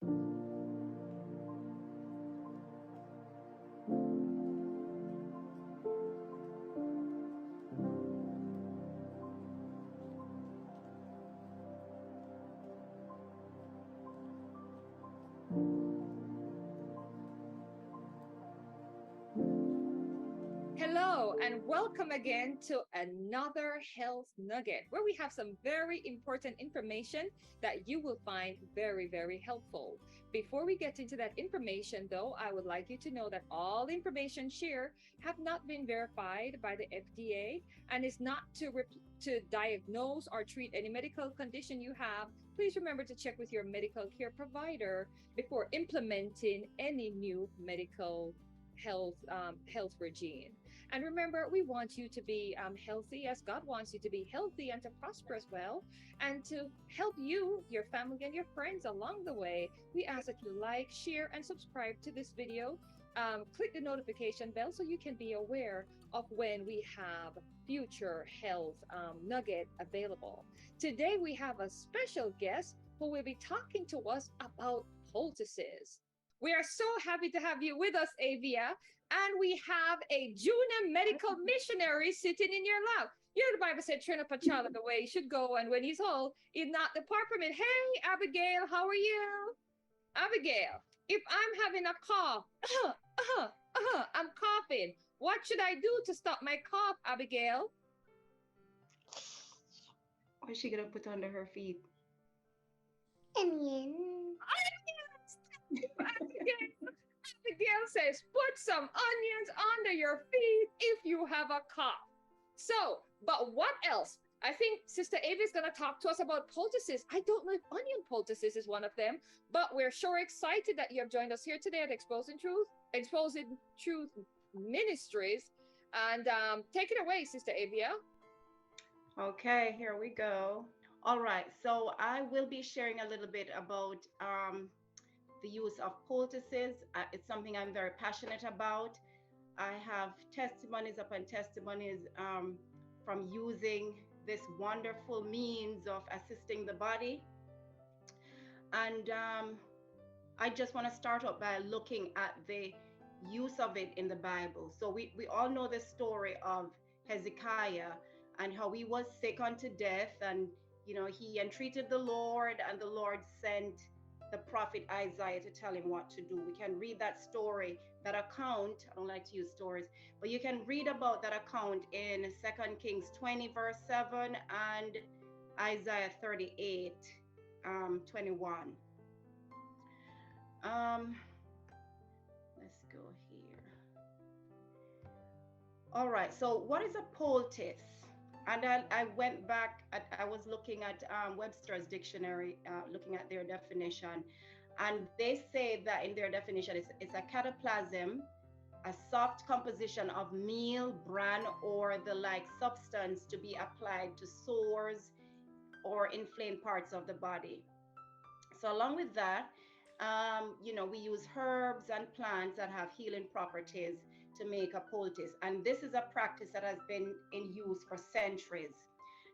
Hello, and welcome again to another health nugget where we have some very important information that you will find very, very helpful. Before we get into that information, though, I would like you to know that all the information shared have not been verified by the FDA and is not to diagnose or treat any medical condition you have. Please remember to check with your medical care provider before implementing any new medical health regime. And remember, we want you to be healthy as God wants you to be healthy and to prosper as well, and to help you, your family, and your friends along the way. We ask that you like, share, and subscribe to this video. Click the notification bell so you can be aware of when we have future health nugget available. Today we have a special guest who will be talking to us about poultices. We are so happy to have you with us, Avia. And we have a junior medical missionary sitting in your lap. You know, the Bible said, train up a child the way he should go, and when he's old, he'll not depart from it. Hey, Abigail, how are you? Abigail, if I'm having a cough, I'm coughing. What should I do to stop my cough, Abigail? What's she gonna put under her feet? Onion. Abigail says, put some onions under your feet if you have a cough. So, but what else? I think Sister Avia is going to talk to us about poultices. I don't know if onion poultices is one of them, but we're sure excited that you have joined us here today at Exposing Truth Ministries. And take it away, Sister Avia. Okay, here we go. All right, so I will be sharing a little bit about the use of poultices. It's something I'm very passionate about. I have testimonies upon testimonies from using this wonderful means of assisting the body. And I just want to start off by looking at the use of it in the Bible. So we all know the story of Hezekiah and how he was sick unto death, and he entreated the Lord, and the Lord sent the prophet Isaiah to tell him what to do. We can read that story, that account. I don't like to use stories, but you can read about that account in 2 Kings 20 verse 7 and Isaiah 38 21. Let's go here. All right, so what is a poultice? And I went back, I was looking at Webster's dictionary, looking at their definition. And they say that in their definition, it's a cataplasm, a soft composition of meal, bran, or the like substance to be applied to sores or inflamed parts of the body. So along with that, we use herbs and plants that have healing properties to make a poultice. And this is a practice that has been in use for centuries.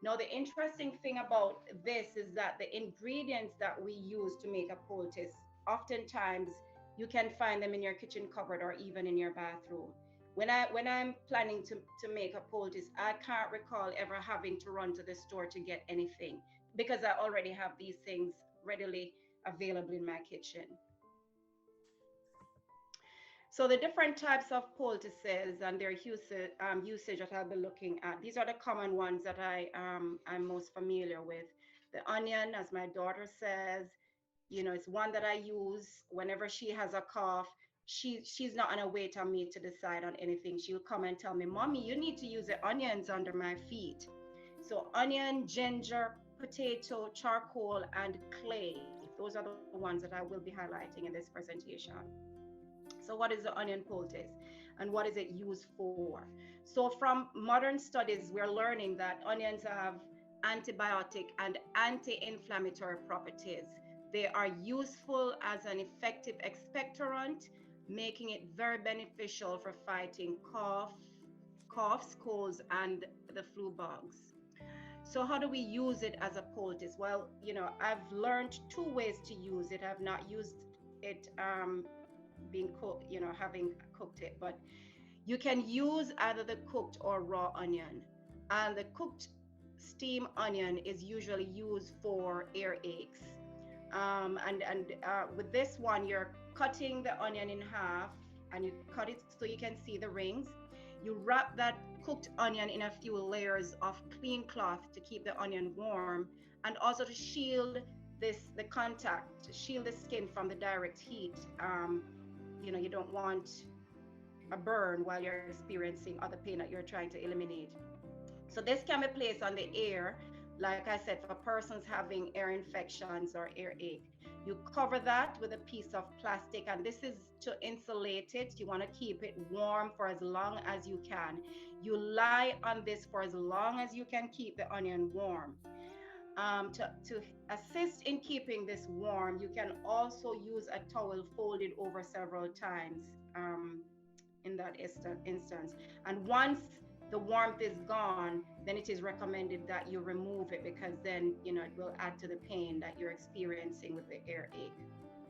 Now, the interesting thing about this is that the ingredients that we use to make a poultice, oftentimes you can find them in your kitchen cupboard or even in your bathroom. When I'm planning to make a poultice, I can't recall ever having to run to the store to get anything, because I already have these things readily available in my kitchen. So the different types of poultices and their usage that I'll be looking at, these are the common ones that I'm most familiar with. The onion, as my daughter says, it's one that I use whenever she has a cough. She's not gonna wait on me to decide on anything. She'll come and tell me, Mommy, you need to use the onions under my feet. So onion, ginger, potato, charcoal, and clay. Those are the ones that I will be highlighting in this presentation. So what is the onion poultice and what is it used for? So from modern studies, we're learning that onions have antibiotic and anti-inflammatory properties. They are useful as an effective expectorant, making it very beneficial for fighting coughs, colds, and the flu bugs. So how do we use it as a poultice? Well, I've learned two ways to use it. I've not used it being cooked, having cooked it, but you can use either the cooked or raw onion. And the cooked steam onion is usually used for earaches. And with this one, you're cutting the onion in half, and you cut it so you can see the rings. You wrap that cooked onion in a few layers of clean cloth to keep the onion warm, and also to shield the contact, to shield the skin from the direct heat. You don't want a burn while you're experiencing other pain that you're trying to eliminate. So this can be placed on the ear, like I said, for persons having ear infections or earache. You cover that with a piece of plastic, and this is to insulate it. You want to keep it warm for as long as you can. You lie on this for as long as you can keep the onion warm. To assist in keeping this warm, you can also use a towel folded over several times in that instance. And once the warmth is gone, then it is recommended that you remove it, because then it will add to the pain that you're experiencing with the earache.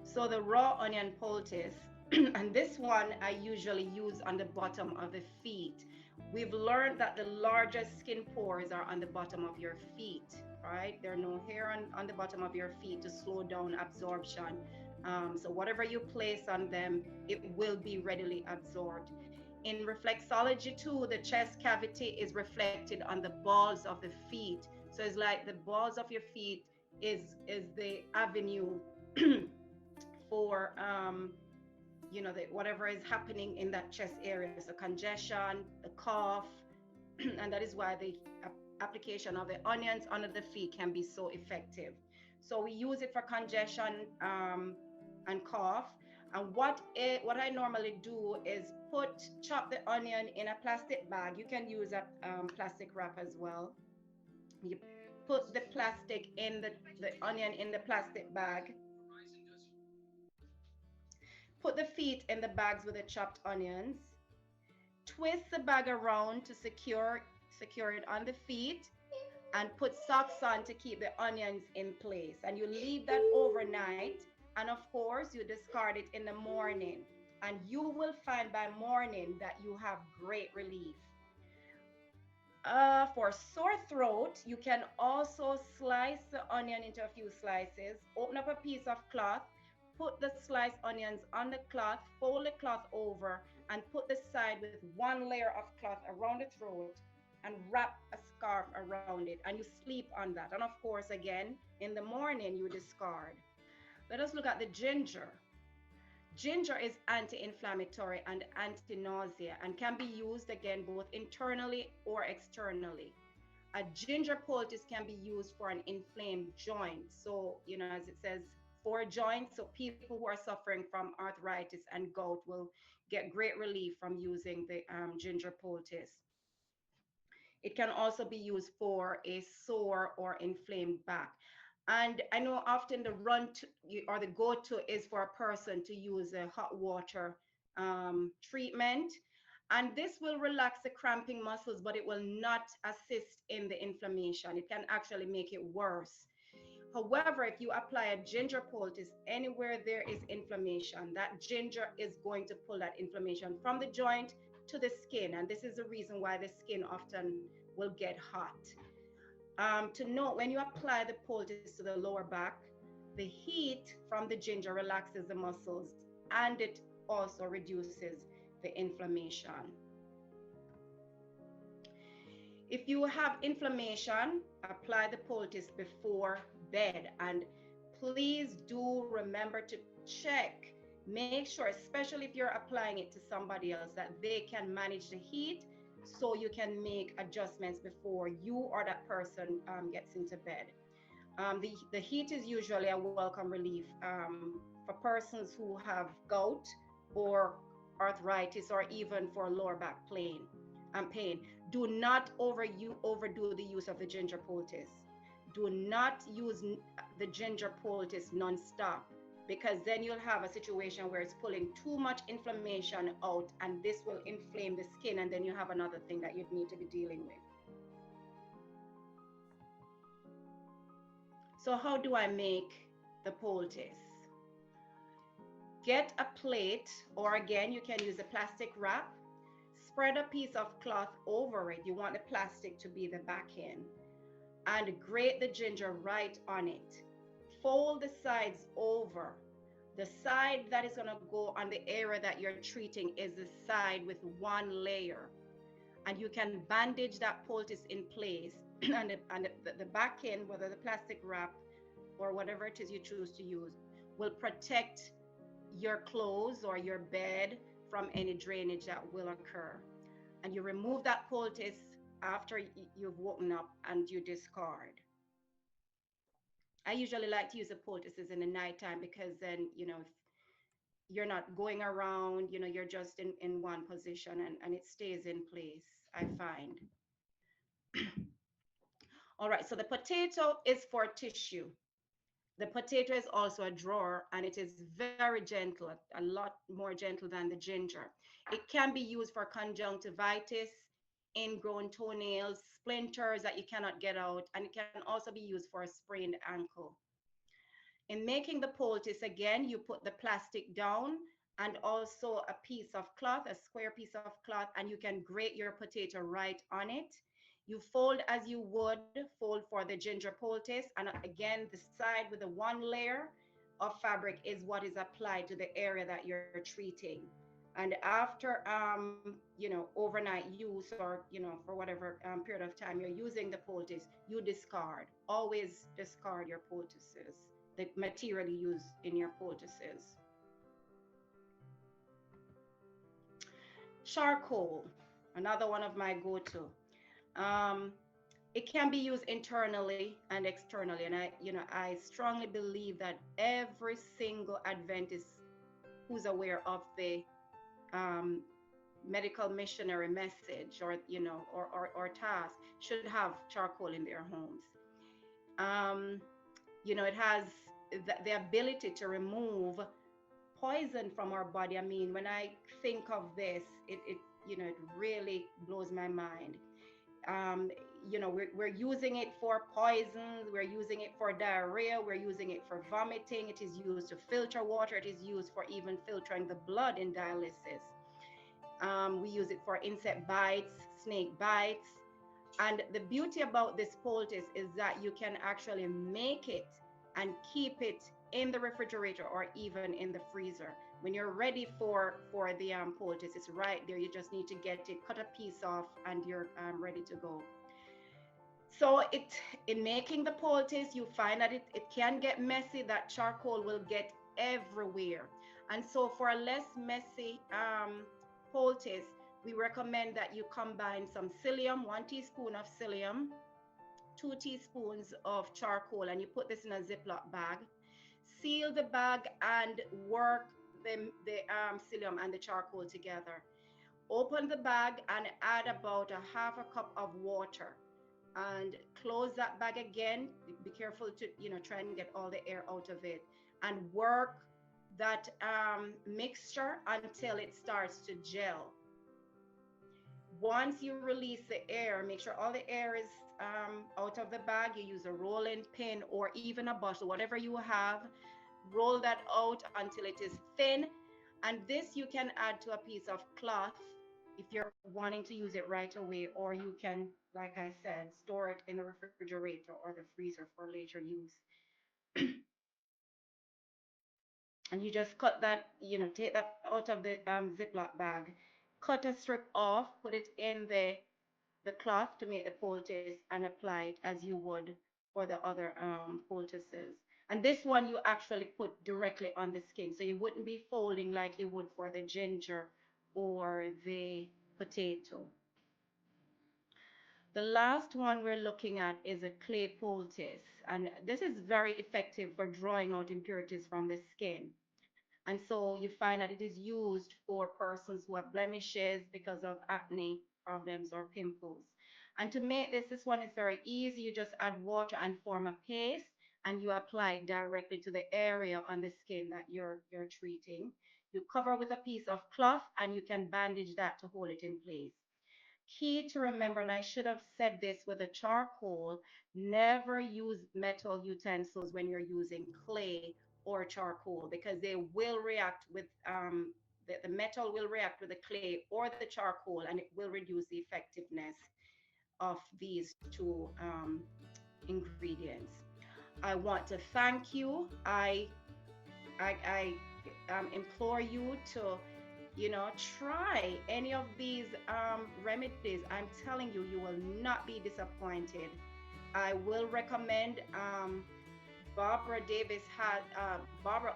So the raw onion poultice, and this one I usually use on the bottom of the feet. We've learned that the largest skin pores are on the bottom of your feet, right? There are no hair on the bottom of your feet to slow down absorption. So whatever you place on them, it will be readily absorbed. In reflexology too, the chest cavity is reflected on the balls of the feet. So it's like the balls of your feet is the avenue for whatever is happening in that chest area. So congestion, the cough, and that is why the application of the onions under the feet can be so effective. So we use it for congestion and cough. And what I normally do is chop the onion in a plastic bag. You can use a plastic wrap as well. You put the plastic in the onion in the plastic bag. Put the feet in the bags with the chopped onions. Twist the bag around to secure it on the feet, and put socks on to keep the onions in place. And you leave that overnight. And of course, you discard it in the morning, and you will find by morning that you have great relief. For sore throat, you can also slice the onion into a few slices. Open up a piece of cloth, put the sliced onions on the cloth, fold the cloth over, and put the side with one layer of cloth around the throat, and wrap a scarf around it, and you sleep on that. And of course, again, in the morning, you discard. Let us look at the ginger. Ginger is anti-inflammatory and anti-nausea, and can be used again both internally or externally. A ginger poultice can be used for an inflamed joint. So, as it says, for joints, so people who are suffering from arthritis and gout will get great relief from using the ginger poultice. It can also be used for a sore or inflamed back. And I know often the or the go-to is for a person to use a hot water treatment. And this will relax the cramping muscles, but it will not assist in the inflammation. It can actually make it worse. However, if you apply a ginger poultice anywhere there is inflammation, that ginger is going to pull that inflammation from the joint to the skin. And this is the reason why the skin often will get hot. To note, when you apply the poultice to the lower back, the heat from the ginger relaxes the muscles, and it also reduces the inflammation. If you have inflammation, apply the poultice before bed, and please do remember to check, make sure, especially if you're applying it to somebody else, that they can manage the heat, so you can make adjustments before you or that person gets into bed. The heat is usually a welcome relief for persons who have gout or arthritis, or even for lower back pain. Do not overdo the use of the ginger poultice. Do not use the ginger poultice non-stop, because then you'll have a situation where it's pulling too much inflammation out, and this will inflame the skin, and then you have another thing that you need to be dealing with. So how do I make the poultice? Get a plate, or again, you can use a plastic wrap. Spread a piece of cloth over it. You want the plastic to be the back end. And grate the ginger right on it. Fold the sides over. The side that is going to go on the area that you're treating is the side with one layer. And you can bandage that poultice in place. And the back end, whether the plastic wrap or whatever it is you choose to use, will protect your clothes or your bed from any drainage that will occur. And you remove that poultice after you've woken up and you discard. I usually like to use the poultices in the nighttime because then, if you're not going around, you're just in one position, and it stays in place, I find. All right, so the potato is for tissue. The potato is also a drawer, and it is very gentle, a lot more gentle than the ginger. It can be used for conjunctivitis, ingrown toenails, splinters that you cannot get out, and it can also be used for a sprained ankle. In making the poultice, again, you put the plastic down and also a piece of cloth, a square piece of cloth, and you can grate your potato right on it. You fold as you would fold for the ginger poultice. And again, the side with the one layer of fabric is what is applied to the area that you're treating. And after, overnight use, or, for whatever period of time you're using the poultice, you discard. Always discard your poultices, the material you use in your poultices. Charcoal, another one of my go-to. Um, it can be used internally and externally, and I strongly believe that every single Adventist who's aware of the um, medical missionary message, or task, should have charcoal in their homes. Um, it has the ability to remove poison from our body. I mean, when I think of this, it really blows my mind. um, we're using it for poisons, we're using it for diarrhea, we're using it for vomiting, it is used to filter water, it is used for even filtering the blood in dialysis. We use it for insect bites, snake bites. And the beauty about this poultice is that you can actually make it and keep it in the refrigerator or even in the freezer. When you're ready for the poultice, it's right there. You just need to get it, cut a piece off, and you're ready to go. So in making the poultice, you find that it can get messy. That charcoal will get everywhere. And so for a less messy poultice, we recommend that you combine some psyllium, 1 teaspoon of psyllium, 2 teaspoons of charcoal, and you put this in a Ziploc bag. Seal the bag and work the psyllium and the charcoal together. Open the bag and add about a half a cup of water, and close that bag again. Be careful to try and get all the air out of it, and work that mixture until it starts to gel. Once you release the air, make sure all the air is out of the bag. You use a rolling pin or even a bottle, whatever you have. Roll that out until it is thin. And this you can add to a piece of cloth if you're wanting to use it right away, or you can, like I said, store it in the refrigerator or the freezer for later use. And you just cut that, take that out of the Ziploc bag, cut a strip off, put it in the cloth to make the poultice, and apply it as you would for the other poultices. And this one you actually put directly on the skin, so you wouldn't be folding like you would for the ginger or the potato. The last one we're looking at is a clay poultice, and this is very effective for drawing out impurities from the skin. And so you find that it is used for persons who have blemishes because of acne problems or pimples. And to make this one is very easy. You just add water and form a paste, and you apply it directly to the area on the skin that you're treating. You cover with a piece of cloth, and you can bandage that to hold it in place. key to remember, and I should have said this with a charcoal, never use metal utensils when you're using clay or charcoal because they will react with the metal will react with the clay or the charcoal, and it will reduce the effectiveness of these two ingredients. I want to thank you. I implore you to, try any of these remedies. I'm telling you, you will not be disappointed. I will recommend Barbara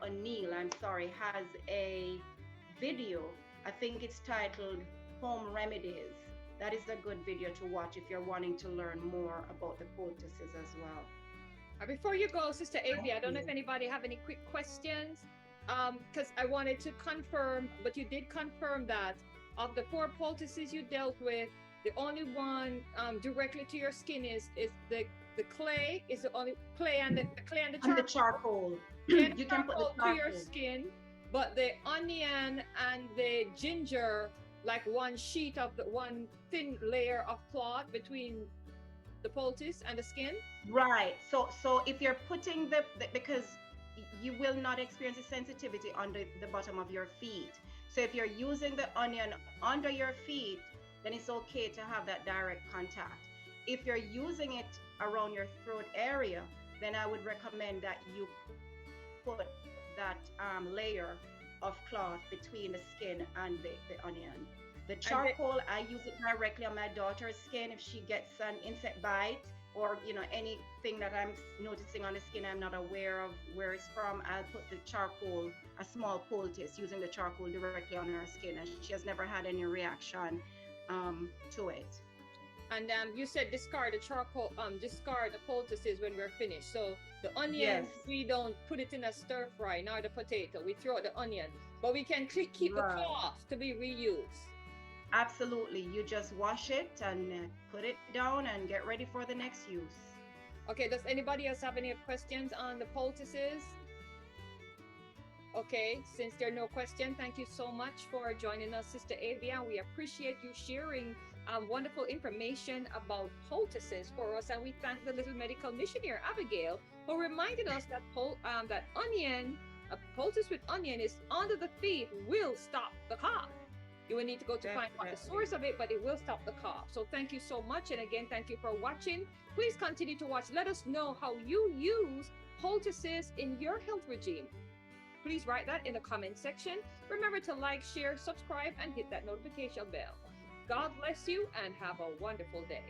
O'Neill, I'm sorry, has a video. I think it's titled Home Remedies. That is a good video to watch if you're wanting to learn more about the poultices as well. Before you go, Sister Avia, I don't know if you. anybody have any quick questions. Because I wanted to confirm, but you did confirm that of the 4 poultices you dealt with, the only one directly to your skin is the clay. Is the only clay and the clay and the And the charcoal. charcoal. You can put the To your charcoal. skin, but the onion and the ginger, like one sheet of the one thin layer of cloth between the poultice and the skin. Right. So if you're putting because you will not experience the sensitivity on the bottom of your feet. So if you're using the onion under your feet, then it's okay to have that direct contact. If you're using it around your throat area, then I would recommend that you put that layer of cloth between the skin and the onion. The charcoal, I use it directly on my daughter's skin if she gets an insect bite or anything that I'm noticing on the skin I'm not aware of where it's from. I'll put the charcoal, a small poultice, using the charcoal directly on her skin, and she has never had any reaction to it. And you said discard the charcoal, discard the poultices when we're finished. So the onion, Yes. we don't put it in a stir fry, nor the potato. We throw out the onion, but we can keep the Right. cloth to be reused. Absolutely. You just wash it and put it down and get ready for the next use. Okay, does anybody else have any questions on the poultices? Okay, since there are no questions, thank you so much for joining us, Sister Avia. We appreciate you sharing wonderful information about poultices for us, and we thank the little medical missionary Abigail who reminded us that that onion, a poultice with onion, is under the feet will stop the cough. You will need to go to find out the source of it, but it will stop the cough. So thank you so much, and again, thank you for watching. Please continue to watch. Let us know how you use poultices in your health regime. Please write that in the comment section. Remember to like, share, subscribe, and hit that notification bell. God bless you and have a wonderful day.